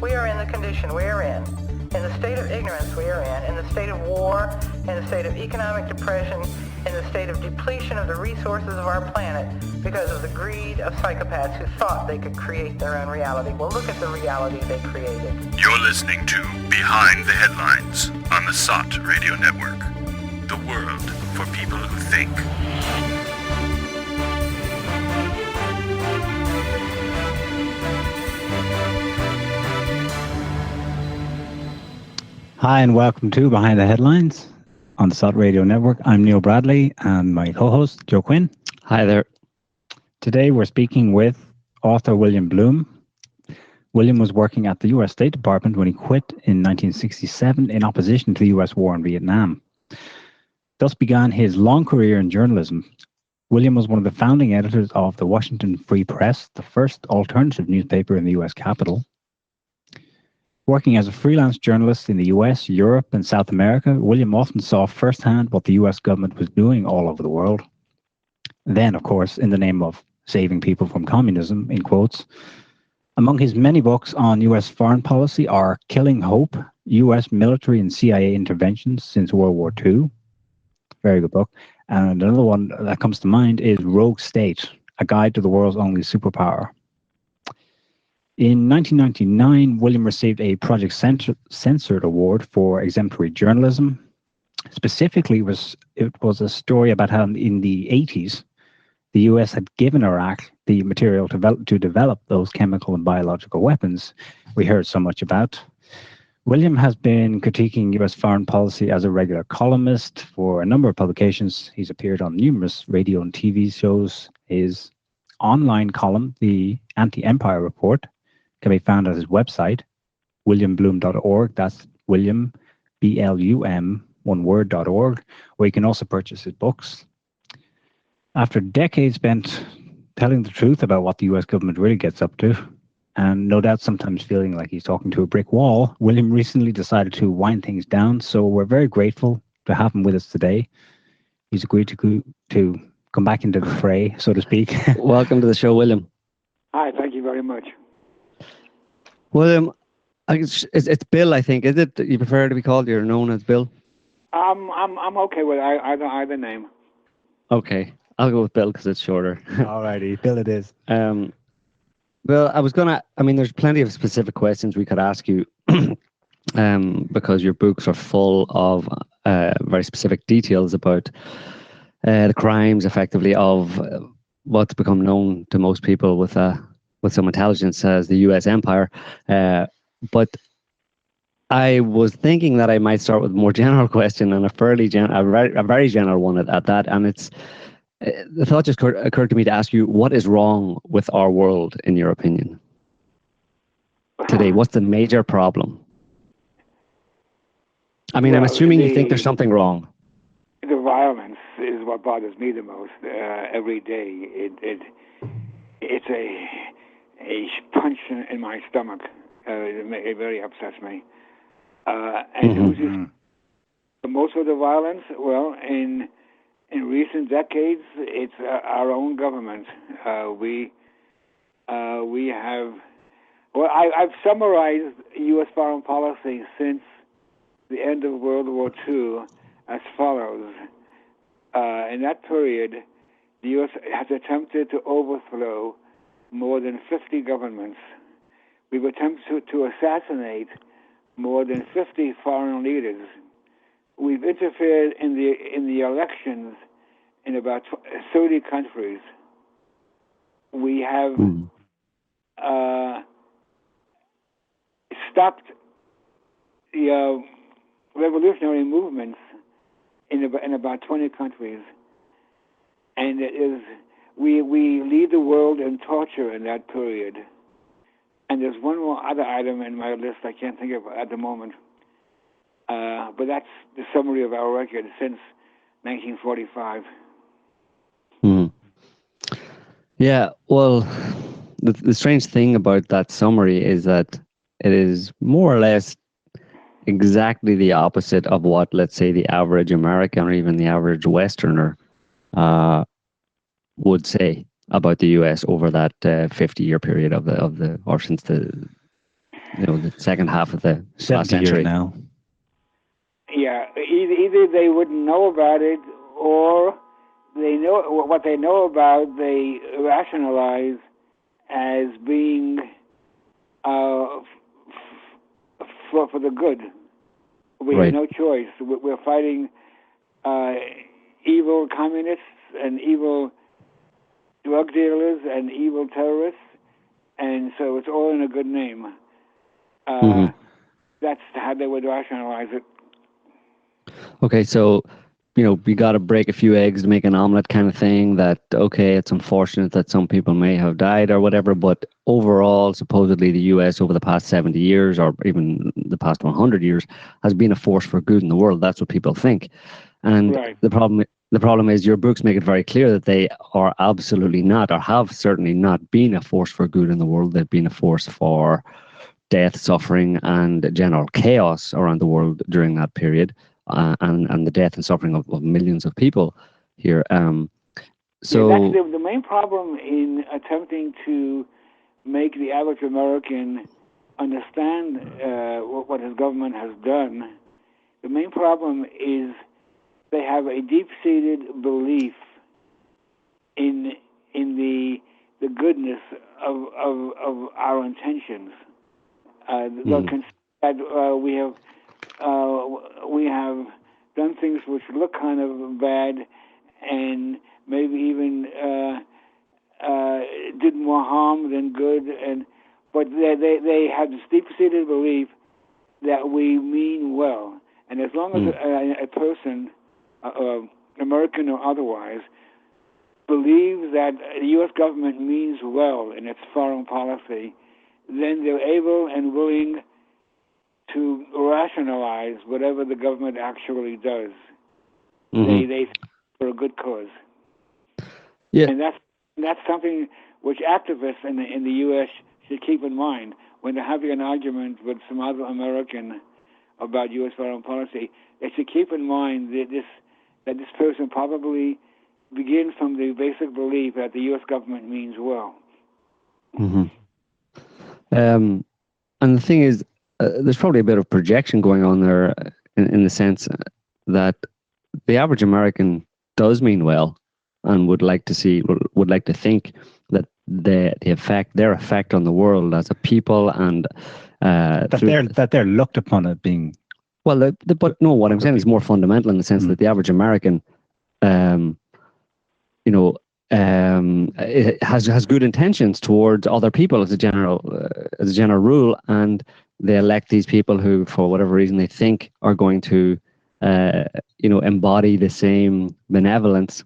we are in the condition we are in the state of ignorance we are in the state of war, in the state of economic depression, in the state of depletion of the resources of our planet because of the greed of psychopaths who thought they could create their own reality. Well, look at the reality they created. You're listening to Behind the Headlines on the Sott Radio Network. The world for people who think. Hi, and welcome to Behind the Headlines on the Sott Radio Network. I'm Neil Bradley and my co-host, Joe Quinn. Hi there. Today we're speaking with author William Blum. William was working at the US State Department when he quit in 1967 in opposition to the US war in Vietnam. Thus began his long career in journalism. William was one of the founding editors of the Washington Free Press, the first alternative newspaper in the US Capitol. Working as a freelance journalist in the US, Europe, and South America, William often saw firsthand what the US government was doing all over the world. Then, of course, in the name of saving people from communism, in quotes. Among his many books on US foreign policy are Killing Hope, US military and CIA interventions since World War II. Very good book. And another one that comes to mind is Rogue State, a guide to the world's only superpower. In 1999, William received a Project Censored Award for exemplary journalism. Specifically, it was a story about how in the 80s, the US had given Iraq the material to develop those chemical and biological weapons we heard so much about. William has been critiquing US foreign policy as a regular columnist for a number of publications. He's appeared on numerous radio and TV shows. His online column, the Anti-Empire Report, can be found at his website, williamblum.org. That's William, B-L-U-M, one word.org, where you can also purchase his books. After decades spent telling the truth about what the US government really gets up to, and no doubt sometimes feeling like he's talking to a brick wall, William recently decided to wind things down, so we're very grateful to have him with us today. He's agreed to come back into the fray, so to speak. Welcome to the show, William. Hi, thank you very much. William, it's Bill, I think. Is it you prefer to be called? You're known as Bill? I'm okay with either name. Okay, I'll go with Bill because it's shorter. Alrighty, Bill it is. Well, there's plenty of specific questions we could ask you because your books are full of very specific details about the crimes, effectively, of what's become known to most people with some intelligence as the US empire. But I was thinking that I might start with a more general question and a very general one at that. And the thought just occurred to me to ask you, what is wrong with our world, in your opinion, today? What's the major problem? I'm assuming you think there's something wrong. The violence is what bothers me the most every day. It's a punch in my stomach. It very upsets me. And who's most of the violence? Well, in recent decades, it's our own government. We have. Well, I've summarized U.S. foreign policy since the end of World War II as follows. In that period, the U.S. has attempted to overthrow more than 50 governments. We've attempted to assassinate more than 50 foreign leaders. We've interfered in the elections in about 30 countries. We have stopped the revolutionary movements in about 20 countries. And we lead the world in torture in that period. And there's one more other item in my list I can't think of at the moment. But that's the summary of our record since 1945. Yeah, well, the strange thing about that summary is that it is more or less exactly the opposite of what, let's say, the average American or even the average Westerner would say about the US over that 50-year period or since the the second half of the last 70 years century. now. Yeah, either they wouldn't know about it, or they know what they know about. They rationalize as being for the good. We Right. have no choice. We're fighting evil communists and evil drug dealers and evil terrorists, and so it's all in a good name. That's how they would rationalize it. Okay, so we got to break a few eggs to make an omelet kind of thing. That, okay, it's unfortunate that some people may have died or whatever, but overall, supposedly the US over the past 70 years or even the past 100 years has been a force for good in the world. That's what people think. And Right. the problem is your books make it very clear that they are absolutely not, or have certainly not been, a force for good in the world. They've been a force for death, suffering, and general chaos around the world during that period. And the death and suffering of millions of people here. So that's the main problem in attempting to make the average American understand what his government has done. The main problem is they have a deep-seated belief in the goodness of our intentions. They'll consider that we have done things which look kind of bad, and maybe even did more harm than good, but they have this deep-seated belief that we mean well. And as long as a person, American or otherwise, believes that the U.S. government means well in its foreign policy, then they're able and willing to rationalize whatever the government actually does. They for a good cause. Yeah. And that's something which activists in the U.S. should keep in mind when they're having an argument with some other American about U.S. foreign policy. They should keep in mind that this person probably begins from the basic belief that the U.S. government means well. And the thing is, there's probably a bit of projection going on there in the sense that the average American does mean well and would like to think that their effect on the world as a people and that they're looked upon as being. Well, but no, what I'm saying is more fundamental in the sense that the average American, has good intentions towards other people as a general rule, and they elect these people who, for whatever reason, they think are going to, embody the same benevolence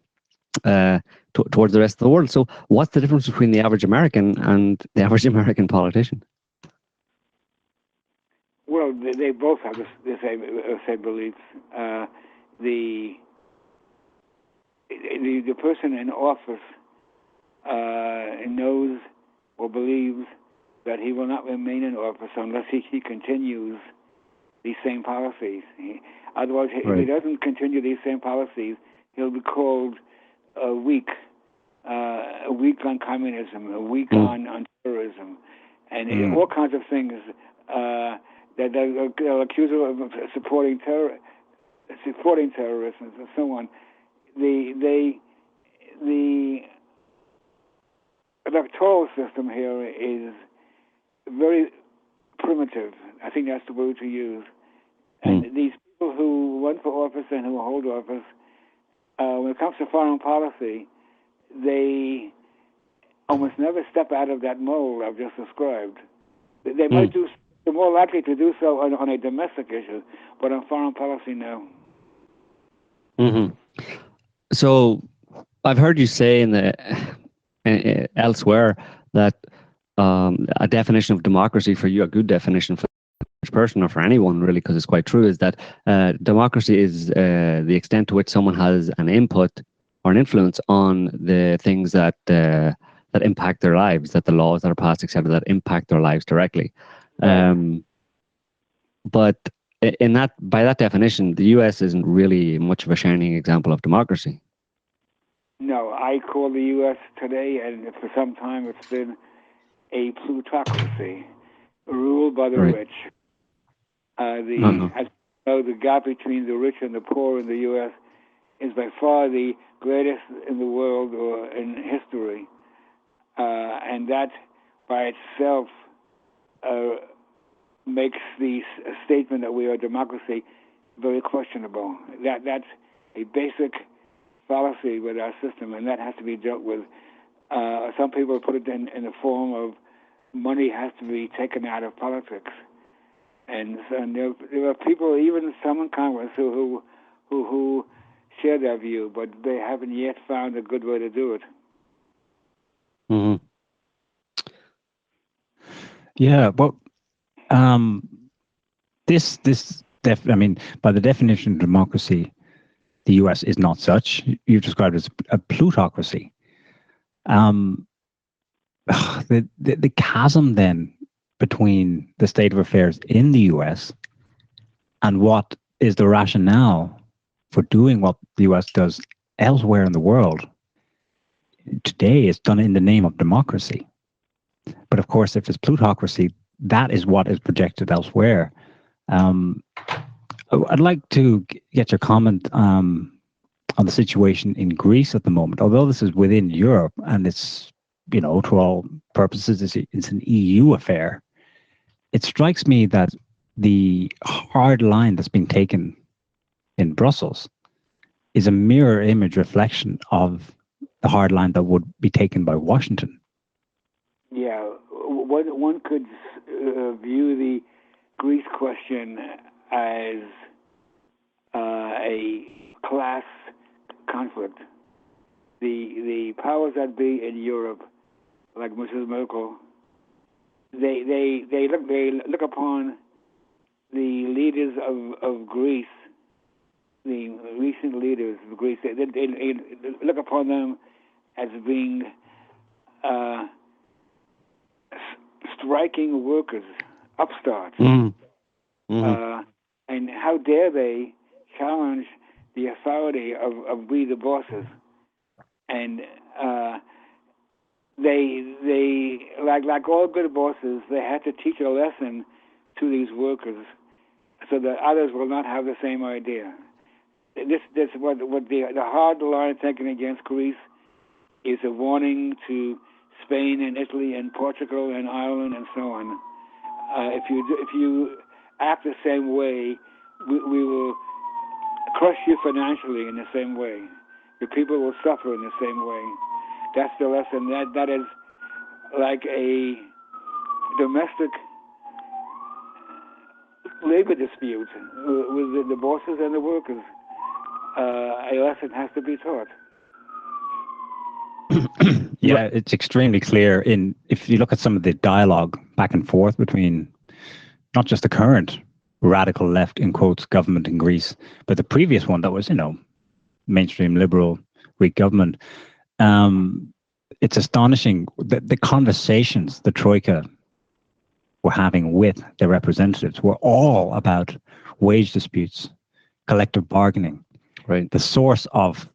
towards the rest of the world. So, what's the difference between the average American and the average American politician? Well, they both have the same beliefs. The person in office knows or believes that he will not remain in office unless he continues these same policies. Otherwise, if he doesn't continue these same policies, he'll be called weak on communism, weak on terrorism, and all kinds of things that they'll accuse him of supporting terrorists and so on. The electoral system here is very primitive. I think that's the word to use. And these people who run for office and who hold office, when it comes to foreign policy, they almost never step out of that mold I've just described. They might do. They're more likely to do so on a domestic issue, but on foreign policy, no. So, I've heard you say elsewhere that a definition of democracy for you, a good definition for each person or for anyone really, because it's quite true, is that democracy is the extent to which someone has an input or an influence on the things that impact their lives, that the laws that are passed, etc., that impact their lives directly. But by that definition, the U.S. isn't really much of a shining example of democracy. No, I call the U.S. today, and for some time it's been a plutocracy. ruled by the Right. rich. As the gap between the rich and the poor in the U.S. is by far the greatest in the world or in history, and that by itself makes the statement that we are a democracy very questionable. That's a basic fallacy with our system, and that has to be dealt with. Some people put it in the form of money has to be taken out of politics. And there are people, even some in Congress, who share that view, but they haven't yet found a good way to do it. Mm-hmm. Yeah, but by the definition of democracy, the U.S. is not such. You've described it as a plutocracy. The chasm then between the state of affairs in the U.S. and what is the rationale for doing what the U.S. does elsewhere in the world today is done in the name of democracy. But of course, if it's plutocracy, that is what is projected elsewhere. I'd like to get your comment on the situation in Greece at the moment. Although this is within Europe and it's, to all purposes, it's an EU affair. It strikes me that the hard line that's being taken in Brussels is a mirror image reflection of the hard line that would be taken by Washington. Yeah, one could view the Greece question as a class conflict. The powers that be in Europe, like Mrs. Merkel, they look upon the leaders of Greece, the recent leaders of Greece. They look upon them as being striking workers, upstarts. And how dare they challenge the authority of we the bosses? And they like all good bosses, they had to teach a lesson to these workers so that others will not have the same idea. This what the hard line taken against Greece is a warning to Spain and Italy and Portugal and Ireland and so on. If you act the same way, we will crush you financially in the same way. The people will suffer in the same way. That's the lesson. That is like a domestic labor dispute with the bosses and the workers. A lesson has to be taught. Yeah, it's extremely clear if you look at some of the dialogue back and forth between not just the current radical left, in quotes, government in Greece, but the previous one that was, mainstream liberal Greek government. It's astonishing that the conversations the Troika were having with their representatives were all about wage disputes, collective bargaining, right? The source of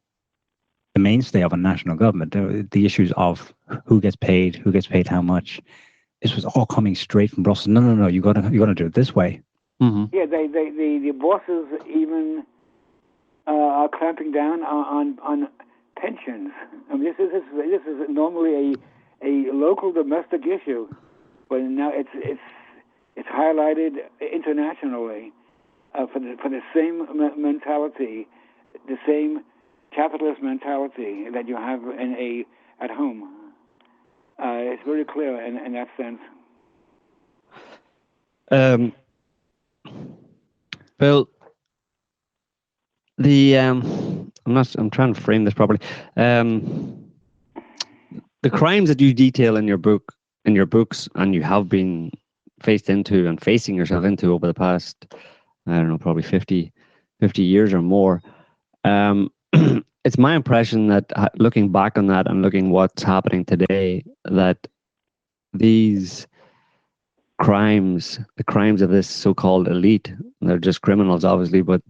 the mainstay of a national government, the issues of who gets paid how much. This was all coming straight from Brussels. No, you got to do it this way. Mm-hmm. Yeah, the bosses even are clamping down on pensions. I mean, this is normally a local domestic issue, but now it's highlighted internationally for the same mentality, the same capitalist mentality that you have at home. It's very clear in that sense. Well, I'm trying to frame this properly. The crimes that you detail in your books, and you have been facing yourself into over the past, I don't know, probably 50 years or more. It's my impression that looking back on that and looking what's happening today, that these crimes, the crimes of this so-called elite, they're just criminals, obviously, but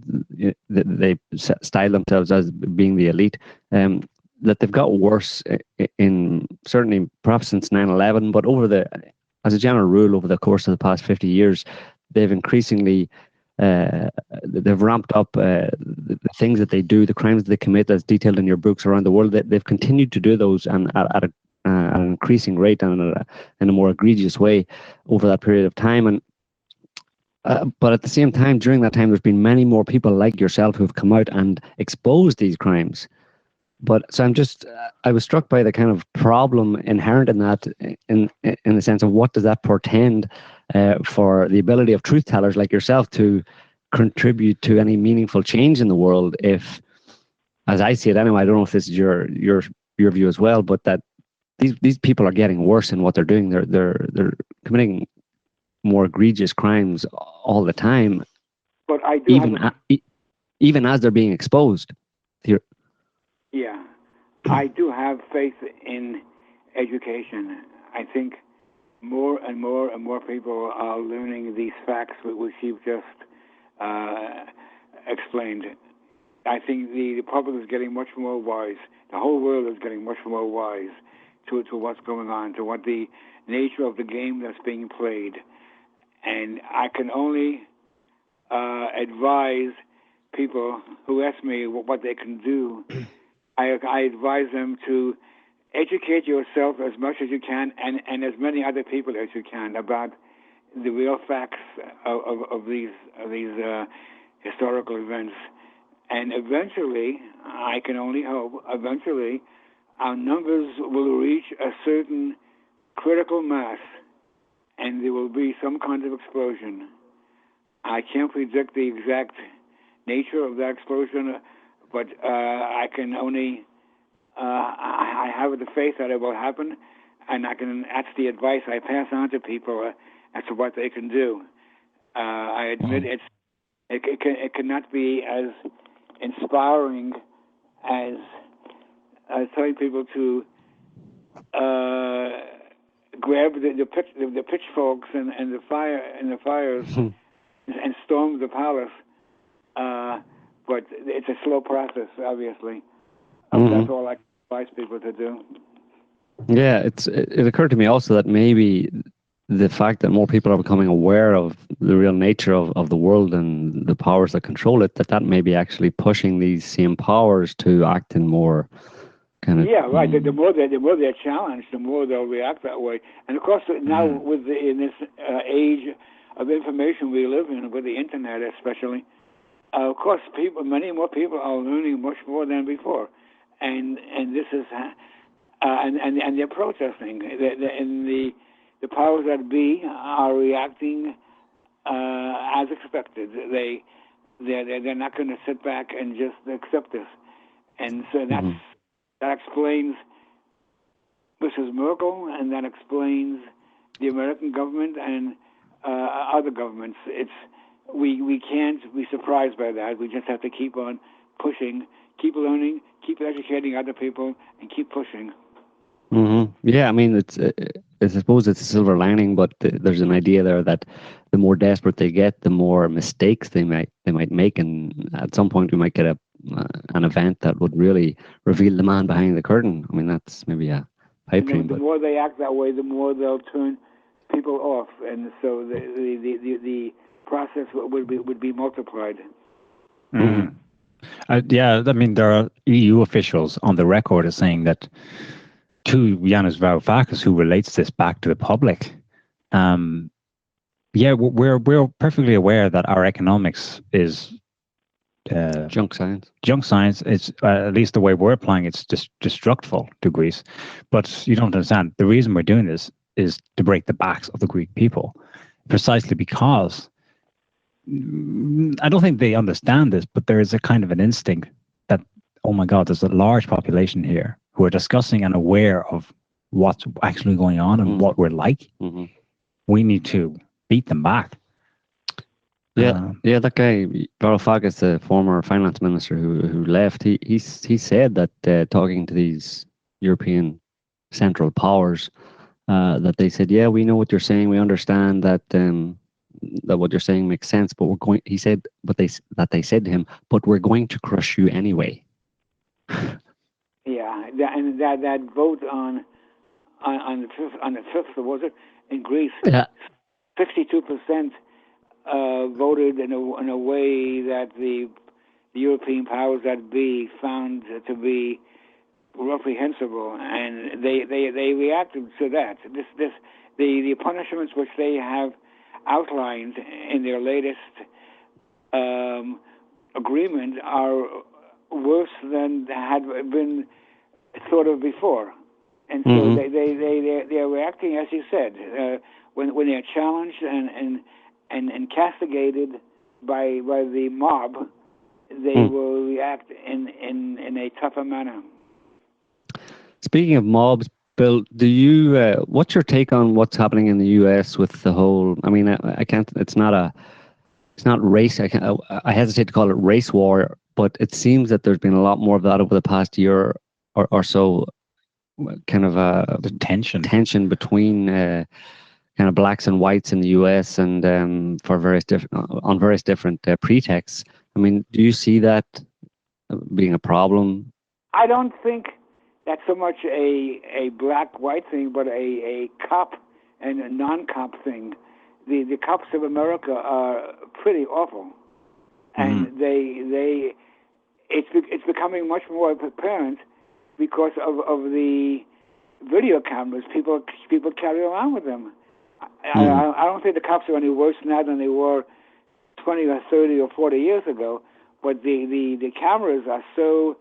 they style themselves as being the elite, that they've got worse in certainly perhaps since 9/11, but over the as a general rule, over the course of the past 50 years, they've increasingly they've ramped up the things that they do, the crimes that they commit, as detailed in your books around the world. They've continued to do those, and at an increasing rate and in a more egregious way over that period of time. And but at the same time, during that time, there's been many more people like yourself who've come out and exposed these crimes. But so I was struck by the kind of problem inherent in that, in the sense of what does that portend for the ability of truth tellers like yourself to contribute to any meaningful change in the world. If, as I see it anyway, I don't know if this is your view as well, but that these people are getting worse in what they're doing. They're committing more egregious crimes all the time. But I do even as they're being exposed. Here. Yeah, I do have faith in education. I think more and more people are learning these facts which you've just explained. I think the public is getting much more wise. The whole world is getting much more wise to what's going on, to what the nature of the game that's being played. And I can only advise people who ask me what they can do. I advise them to educate yourself as much as you can, and as many other people as you can, about the real facts of these historical events. And eventually, I can only hope, eventually our numbers will reach a certain critical mass, and there will be some kind of explosion. I can't predict the exact nature of that explosion, but I can only, I have the faith that it will happen, and that's the advice I pass on to people as to what they can do. I admit it cannot be as inspiring as telling people to grab the pitchforks and the fires and storm the palace. But it's a slow process, obviously. That's all I advise people to do. Yeah, it occurred to me also that maybe the fact that more people are becoming aware of the real nature of the world and the powers that control it, that may be actually pushing these same powers to act in more kind of... Yeah, right. The more they're challenged, the more they'll react that way. And of course, now in this age of information we live in, with the internet especially, of course, many more people are learning much more than before, and this is and they're protesting. And the powers that be are reacting as expected. They're not going to sit back and just accept this, and so that explains Mrs. Merkel, and that explains the American government and other governments. We can't be surprised by that. We just have to keep on pushing, keep learning, keep educating other people, and keep pushing. Yeah, I mean, I suppose it's a silver lining, but there's an idea there that the more desperate they get, the more mistakes they might make, and at some point we might get an event that would really reveal the man behind the curtain. I mean, that's maybe a pipe dream. The more they act that way, the more they'll turn people off, and so the process would be multiplied. Yeah, I mean, there are EU officials on the record as saying that to Yanis Varoufakis, who relates this back to the public, we're perfectly aware that our economics is junk science. Junk science. It's at least the way we're applying it's destructive to Greece. But you don't understand. The reason we're doing this is to break the backs of the Greek people, precisely because I don't think they understand this, but there is a kind of an instinct that, oh my God, there's a large population here who are discussing and aware of what's actually going on and what we're like. We need to beat them back. Yeah, that guy Varoufakis, the former finance minister who left, he said that talking to these European central powers, that they said, yeah, we know what you're saying, we understand that that what you're saying makes sense, but he said, they said to him, but we're going to crush you anyway. Yeah, that vote on the 5th, was it? in Greece. Yeah. 62% voted in a way that the European powers that be found to be reprehensible, and they reacted to that. The punishments which they have outlined in their latest agreement are worse than had been thought of before, and so they are reacting, as you said, when they are challenged and castigated by the mob, they will react in a tougher manner. Speaking of mobs, Bill, do you? What's your take on what's happening in the U.S. with the whole? I mean, I can't. It's not race. I hesitate to call it race war, but it seems that there's been a lot more of that over the past year or so. Kind of the tension between kind of blacks and whites in the U.S. and for various different pretexts. I mean, do you see that being a problem? I don't think that's so much a black-white thing, but a cop and a non-cop thing. The cops of America are pretty awful, and it's becoming much more apparent because of the video cameras people carry around with them. I don't think the cops are any worse now than they were 20 or 30 or 40 years ago, but the cameras are so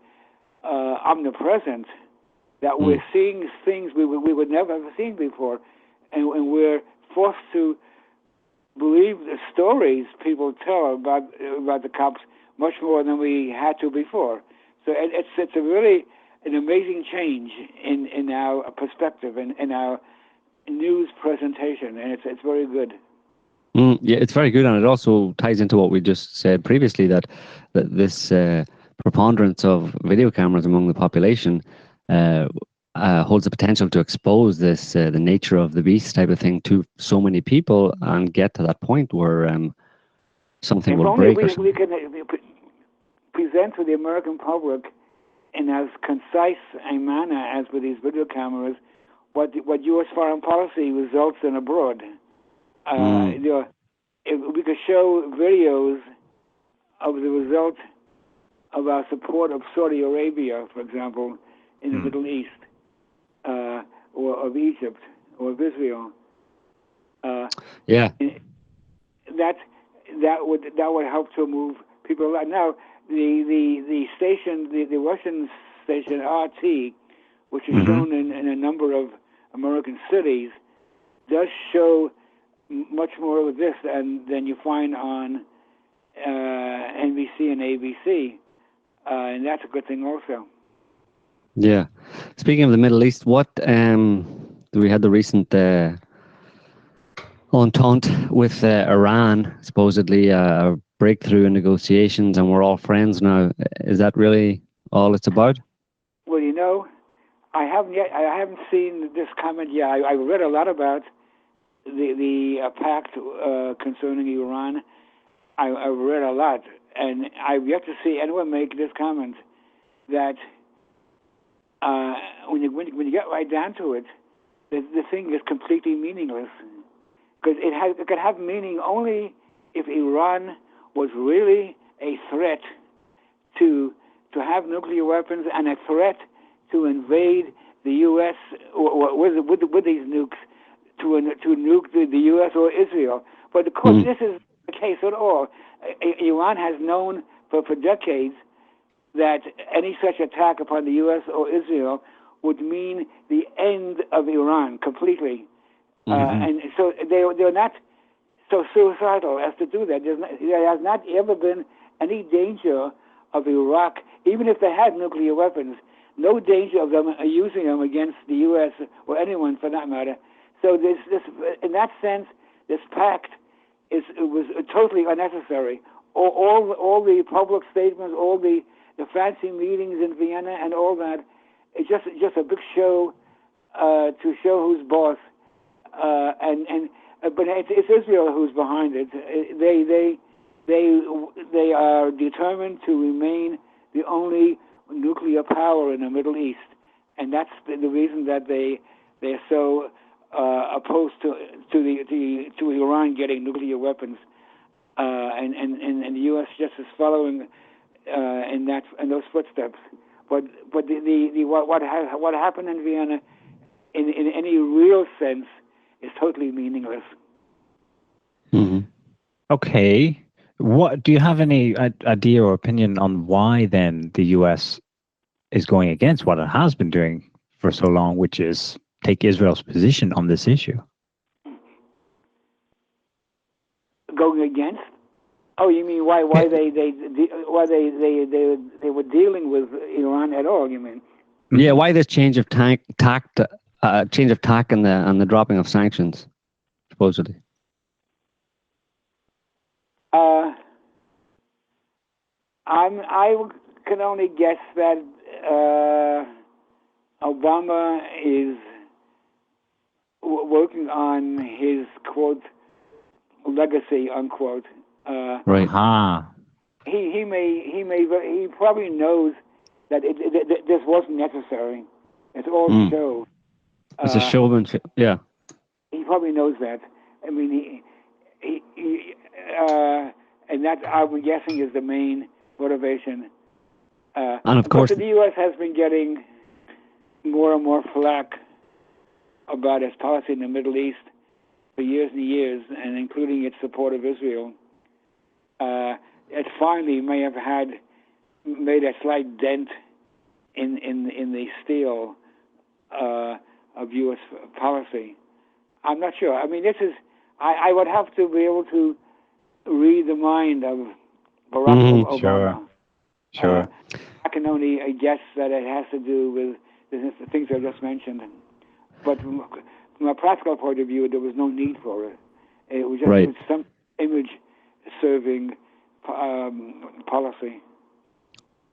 omnipresent that we're seeing things we would never have seen before, and we're forced to believe the stories people tell about the cops much more than we had to before. So it's a really an amazing change in our perspective and in our news presentation, and it's very good. Yeah, it's very good, and it also ties into what we just said previously, that this preponderance of video cameras among the population holds the potential to expose this the nature of the beast type of thing to so many people and get to that point where something will break. If only we can present to the American public in as concise a manner as with these video cameras what U.S. foreign policy results in abroad. If we could show videos of the result of our support of Saudi Arabia, for example, in the Middle East, or of Egypt, or of Israel. That would help to move people around. Now, the station, the Russian station RT, which is shown in a number of American cities, does show much more of this than you find on NBC and ABC, and that's a good thing also. Yeah. Speaking of the Middle East, what we had the recent entente with Iran, supposedly a breakthrough in negotiations, and we're all friends now. Is that really all it's about? Well, I haven't seen this comment yet. I read a lot about the pact concerning Iran. I read a lot, and I've yet to see anyone make this comment that when you get right down to it, the thing is completely meaningless. Because it could have meaning only if Iran was really a threat to have nuclear weapons and a threat to invade the U.S. with these nukes to nuke the U.S. or Israel. But of course, this is the case at all. Iran has known for decades that any such attack upon the U.S. or Israel would mean the end of Iran completely. And so they're not so suicidal as to do that. There has not ever been any danger of Iraq, even if they had nuclear weapons, no danger of them using them against the U.S. or anyone for that matter. So this in that sense, this pact was totally unnecessary. All the public statements, all the fancy meetings in Vienna and all that, it's just a big show to show who's boss. But it's Israel who's behind it. They are determined to remain the only nuclear power in the Middle East, and that's the reason that they're so opposed to Iran getting nuclear weapons, and the U.S. just is following in those footsteps. But what happened in Vienna, in any real sense, is totally meaningless. Mm-hmm. Okay. What do you have any idea or opinion on why then the U.S. is going against what it has been doing for so long, which is take Israel's position on this issue? Going against? Oh, you mean why they were dealing with Iran at all? You mean? Yeah, why this change of tack and the dropping of sanctions, supposedly? I can only guess that Obama is working on his quote legacy unquote. Right. He probably knows that this wasn't necessary. It's all show. It's a showmanship. Yeah. He probably knows that. I mean, and that I'm guessing is the main motivation. And of course, the U.S. has been getting more and more flack about its policy in the Middle East for years and years, and including its support of Israel. It finally may have made a slight dent in the steel of U.S. policy. I'm not sure. I mean, I would have to be able to read the mind of Barack Obama. Sure. I can only guess that it has to do with the things I just mentioned. But from a practical point of view, there was no need for it. It was just some image-serving policy.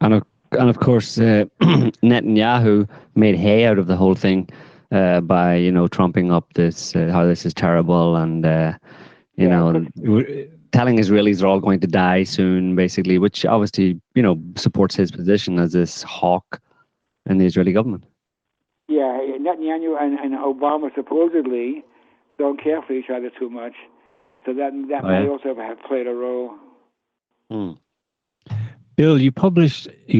And of course, Netanyahu made hay out of the whole thing by trumping up this how this is terrible and telling Israelis they're all going to die soon, basically, which obviously supports his position as this hawk in the Israeli government. Yeah, Netanyahu and Obama supposedly don't care for each other too much, so that may also have played a role. Bill, you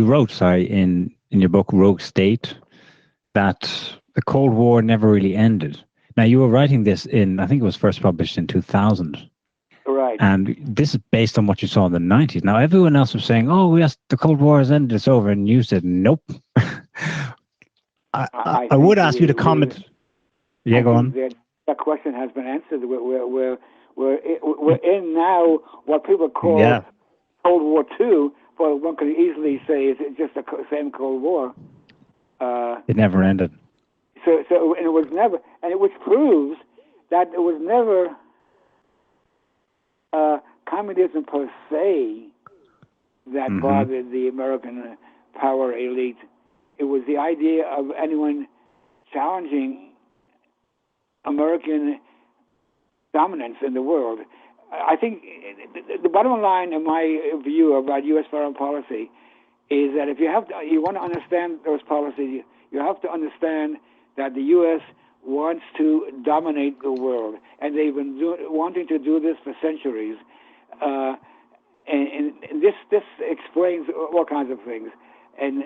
wrote in your book Rogue State that the Cold War never really ended. Now, you were writing this I think it was first published in 2000. Right. And this is based on what you saw in the 90s. Now, everyone else was saying, oh, yes, the Cold War has ended, it's over. And you said, nope. I would ask you to comment. Yeah, go on. That question has been answered. We're in now what people call Cold War II, but one could easily say it's just the same Cold War. It never ended. So and it was never, which proves that it was never communism per se that bothered the American power elite. It was the idea of anyone challenging American dominance in the world. I think the bottom line, in my view about U.S. foreign policy, is that if you want to understand those policies, you have to understand that the U.S. wants to dominate the world, and they've been wanting to do this for centuries. And this explains all kinds of things. And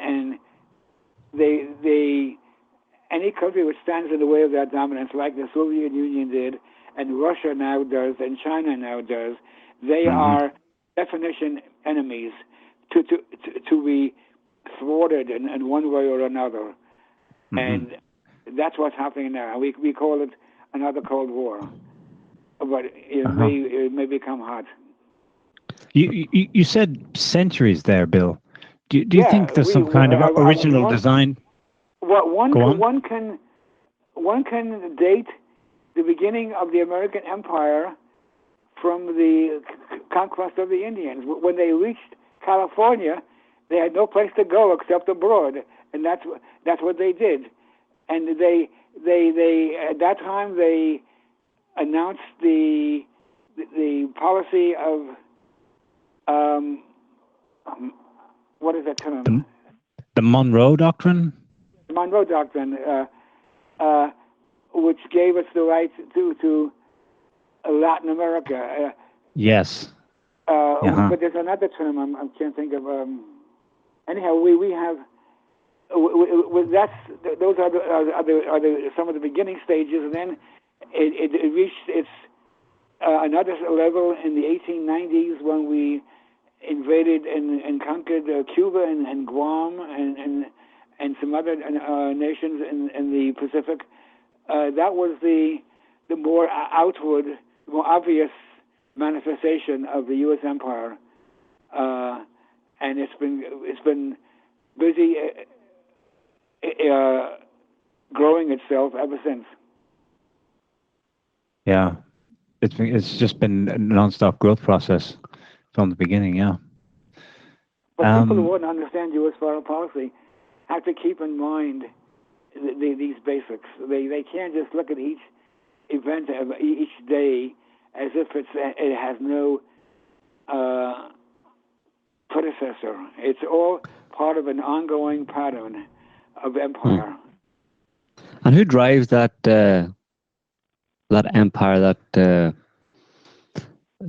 any country which stands in the way of that dominance, like the Soviet Union did, and Russia now does, and China now does, they are definition enemies to be thwarted in one way or another. And that's what's happening now. We call it another Cold War, but it may become hot. You said centuries there, Bill. Do you think there's some kind of original design? One can date the beginning of the American Empire from the conquest of the Indians. When they reached California, they had no place to go except abroad, and that's what they did. And they at that time they announced the policy of what is that term? The Monroe Doctrine. The Monroe Doctrine, which gave us the right to Latin America. Yes. But there's another term I can't think of. Anyhow, we have. Those are some of the beginning stages, and then it reached its another level in the 1890s when we invaded and conquered Cuba and Guam and some other nations in the Pacific. That was the more outward, more obvious manifestation of the U.S. empire, and it's been busy growing itself ever since. Yeah, it's just been a non-stop growth process from the beginning. Yeah. But people who want to understand U.S. foreign policy have to keep in mind these basics. They can't just look at each event of each day as if it has no predecessor. It's all part of an ongoing pattern of empire. And who drives that empire, that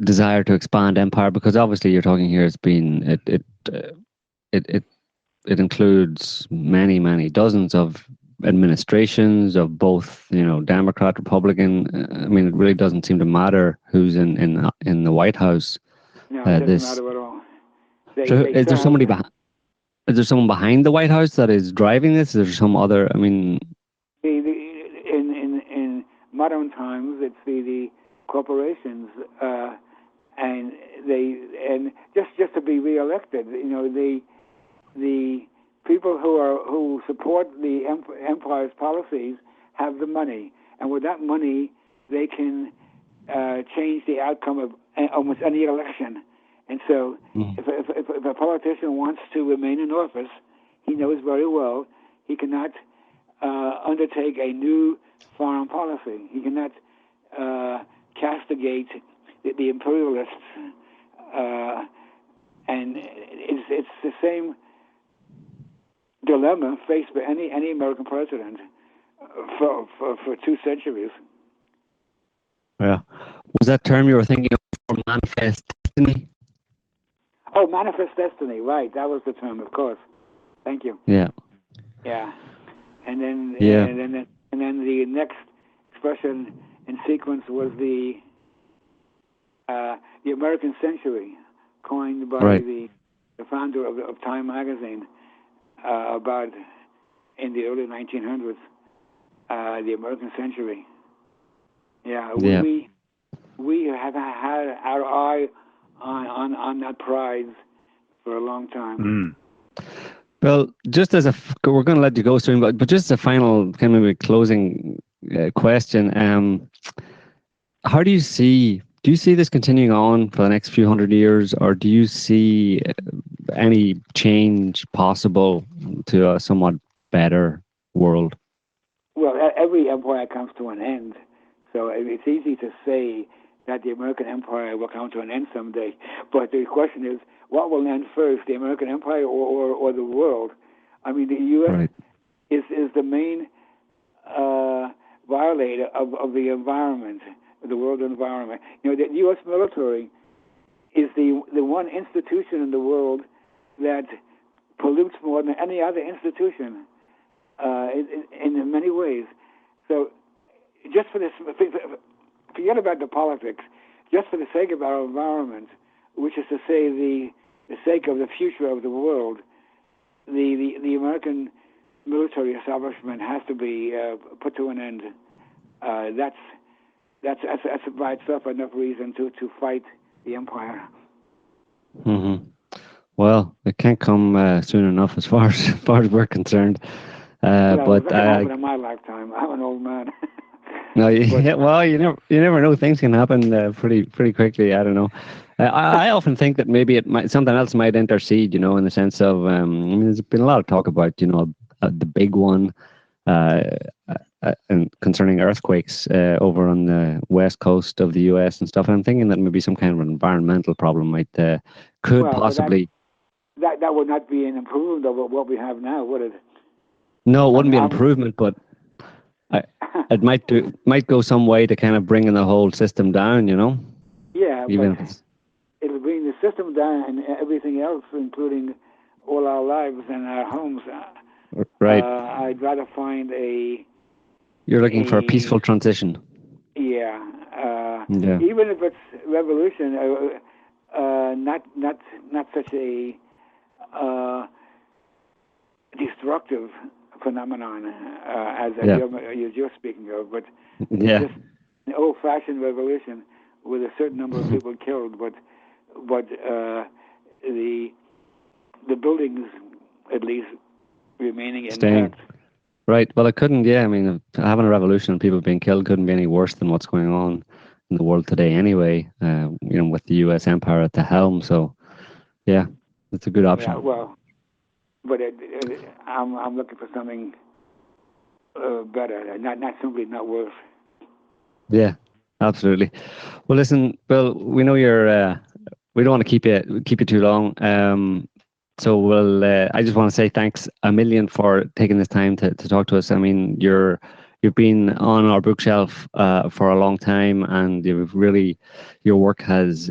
desire to expand empire? Because obviously you're talking here, it's been it includes many dozens of administrations of both, Democrat, Republican. I mean, it really doesn't seem to matter who's in the White House. No, it doesn't matter at all. Is there somebody behind? Is there someone behind the White House that is driving this? Is there some other? I mean, in modern times, it's the corporations, and just to be reelected. The people who support the empire's policies have the money, and with that money, they can change the outcome of almost any election. And so, if a politician wants to remain in office, he knows very well he cannot undertake a new foreign policy. He cannot castigate the imperialists, and it's the same dilemma faced by any American president for 2 centuries. Yeah, was that term you were thinking of for manifest destiny? Oh, manifest destiny, right? That was the term, of course. Thank you. Yeah. Yeah, and then the next expression in sequence was the American century, coined by the founder of Time magazine about in the early 1900s. The American century. Yeah. We have had our eye on that prize for a long time. Well, just as we're going to let you go soon, but just as a final kind of a closing question, how do you see this continuing on for the next few hundred years, or do you see any change possible to a somewhat better world? Well, every empire comes to an end, so it's easy to say that the American empire will come to an end someday. But the question is, what will end first, the American empire or the world? I mean, the U.S. is the main violator of the environment, the world environment. The U.S. military is the one institution in the world that pollutes more than any other institution in many ways. So just for this, forget about the politics, just for the sake of our environment, which is to say the sake of the future of the world, the American military establishment has to be put to an end. That's by itself enough reason to fight the empire. Mm-hmm. Well, it can't come soon enough as far as we're concerned. But that can happen in my lifetime. I'm an old man. No, well, you never know. Things can happen pretty quickly. I don't know. I often think that maybe something else might intercede. In the sense of, there's been a lot of talk about, the big one, and concerning earthquakes over on the west coast of the U.S. and stuff. And I'm thinking that maybe some kind of an environmental problem could possibly. That would not be an improvement over what we have now, would it? No, it wouldn't be an improvement, but it might go some way to kind of bringing the whole system down, you know. Yeah, Even but if it's, it'll bring the system down and everything else, including all our lives and our homes. right. I'd rather find You're looking for a peaceful transition. Yeah. Yeah. Even if it's revolution, not such a destructive phenomenon as you're just speaking of, but just an old-fashioned revolution with a certain number of people killed, but the buildings at least remaining intact. Right. Well, it couldn't. Yeah, I mean, having a revolution and people being killed couldn't be any worse than what's going on in the world today, anyway. You know, with the U.S. empire at the helm. So, yeah, it's a good option. Yeah. Well, but I'm looking for something better, not simply not worse. Yeah, absolutely. Well, listen, Bill, we know you're. We don't want to keep you too long. So I just want to say thanks a million for taking this time to talk to us. I mean, you've been on our bookshelf for a long time, and your work has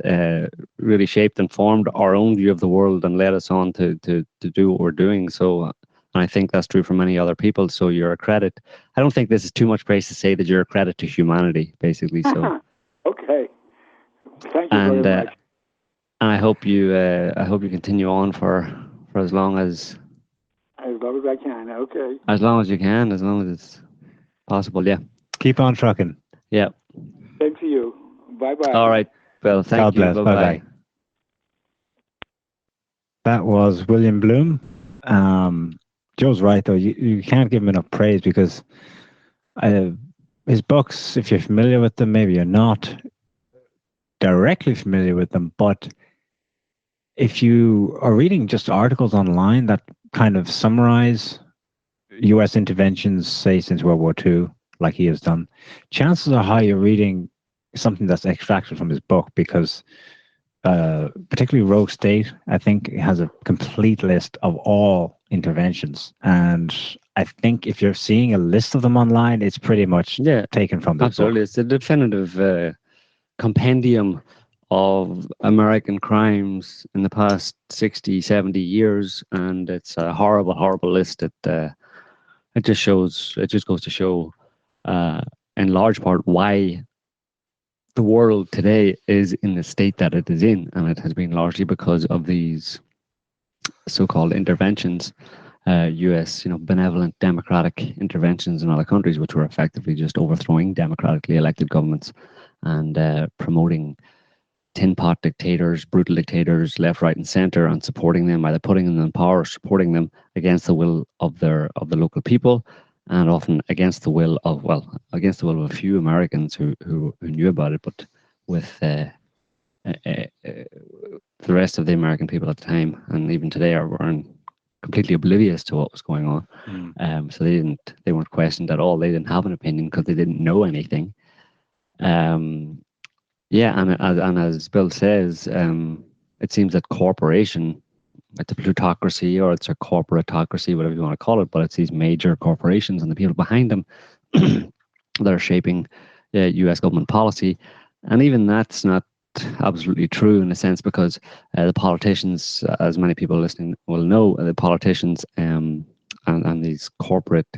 really shaped and formed our own view of the world and led us on to do what we're doing. So, and I think that's true for many other people. So you're a credit. I don't think this is too much praise to say that you're a credit to humanity, basically. So. Okay. Thank you very much. And I hope you continue on for as long as I can. Okay. As long as you can, as long as it's possible. Yeah. Keep on trucking. Yeah. Same to you. Bye-bye. All right. Well, thank you. God bless. Bye-bye. That was William Blum. Joe's right, though. You can't give him enough praise because his books, if you're familiar with them, maybe you're not directly familiar with them, but if you are reading just articles online that kind of summarize U.S. interventions, say, since World War II, like he has done, chances are high you're reading something that's extracted from his book, because particularly Rogue State, I think, has a complete list of all interventions. And I think if you're seeing a list of them online, it's pretty much taken from this book. It's a definitive compendium of American crimes in the past 60, 70 years. And it's a horrible, horrible list. It just goes to show, in large part, why the world today is in the state that it is in, and it has been largely because of these so-called interventions, U.S. benevolent democratic interventions in other countries, which were effectively just overthrowing democratically elected governments and promoting tin pot dictators, brutal dictators, left, right, and center, and supporting them, either putting them in power or supporting them against the will of the local people, and often against the will of a few Americans who knew about it, but with the rest of the American people at the time, and even today, were completely oblivious to what was going on. So they weren't questioned at all. They didn't have an opinion because they didn't know anything. And as Bill says, it seems that corporation, it's a plutocracy or it's a corporatocracy, whatever you want to call it, but it's these major corporations and the people behind them that are shaping U.S. government policy. And even that's not absolutely true in a sense, because the politicians, as many people listening will know, the politicians and these corporate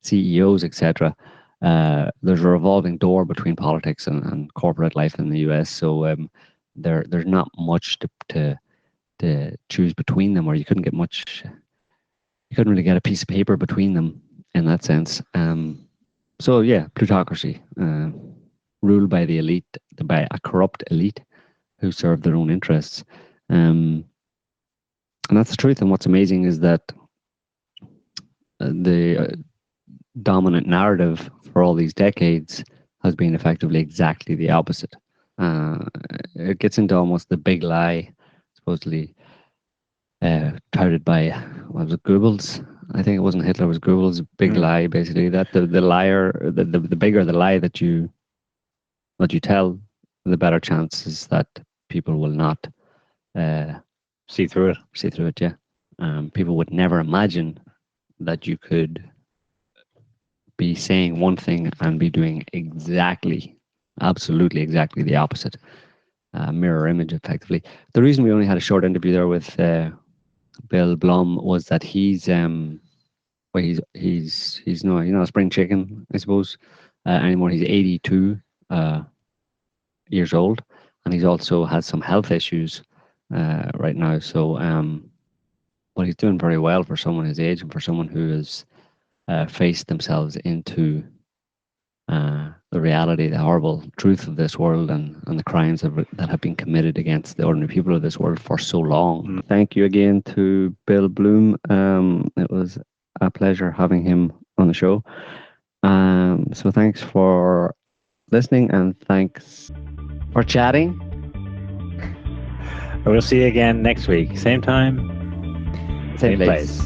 CEOs, etc., there's a revolving door between politics and corporate life in the U.S. So there's not much to choose between them, or you couldn't really get a piece of paper between them in that sense. So yeah, plutocracy, ruled by the elite, by a corrupt elite who serve their own interests. And that's the truth. And what's amazing is that the dominant narrative for all these decades has been effectively exactly the opposite. It gets into almost the big lie, supposedly touted by, was it Goebbels? I think it wasn't Hitler, it was Goebbels' big lie, basically, that the bigger the lie that you tell, the better chances that people will not see through it. Yeah. People would never imagine that you could be saying one thing and be doing absolutely exactly the opposite. Mirror image, effectively. The reason we only had a short interview there with Bill Blum was that he's not a spring chicken, I suppose, anymore. He's 82 years old, and he's also has some health issues right now. So, but he's doing very well for someone his age and for someone who has faced themselves into the reality, the horrible truth of this world, and the crimes that have been committed against the ordinary people of this world for so long. Thank you again to Bill Blum. It was a pleasure having him on the show. So thanks for listening, and thanks for chatting. We'll see you again next week. Same time, same place.